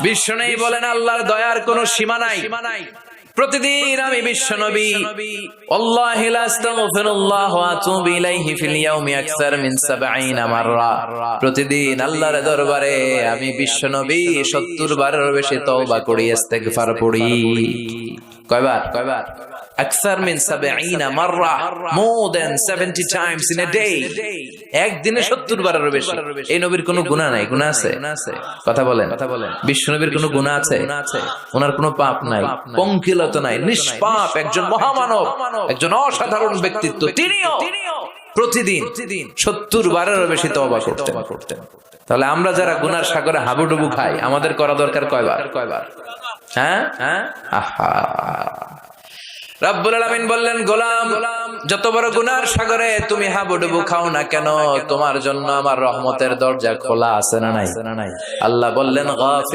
বিশ্বনবী বলেন আল্লাহর দয়ার কোনো সীমা নাই। প্রতিদিন আমি বিশ্বনবী আল্লাহি লা আস্তাগফিরুল্লাহ ওয়া আতুবু ইলাইহি ফিল ইয়াউমি আকসার মিন 70 মাররা, প্রতিদিন আল্লাহর দরবারে আমি বিশ্বনবী 70 বারের বেশি তওবা করি, ইস্তেগফার পড়ি। কয়বার? আকসার মিন 70 মাররা, more than 70 times in a day। একদিনে 70 বারের বেশি। এই নবীর কোনো গুনাহ নাই? গুনাহ আছে? কথা বলেন। বিশ্বনবীর কোনো গুনাহ আছে? ওনার কোনো পাপ নাই, পঙ্কিলতা নাই, নিষ্পাপ একজন মহামানব, একজন অসাধারণ ব্যক্তিত্ব। তিনিও প্রতিদিন 70 বারের বেশি তওবা করতেন। তাহলে আমরা যারা গুনার সাগরে হাবুডুবু খাই, আমাদের করা দরকার কয়বার? হ্যাঁ, আহা। রব্বুল আলামিন বললেন, গোলাম, যত বড় গুনার সাগরে তুমি হাবুডুবু খাও না কেন, তোমার জন্য আমার রহমতের দরজা খোলা আছে না নাই? আল্লাহ বললেন,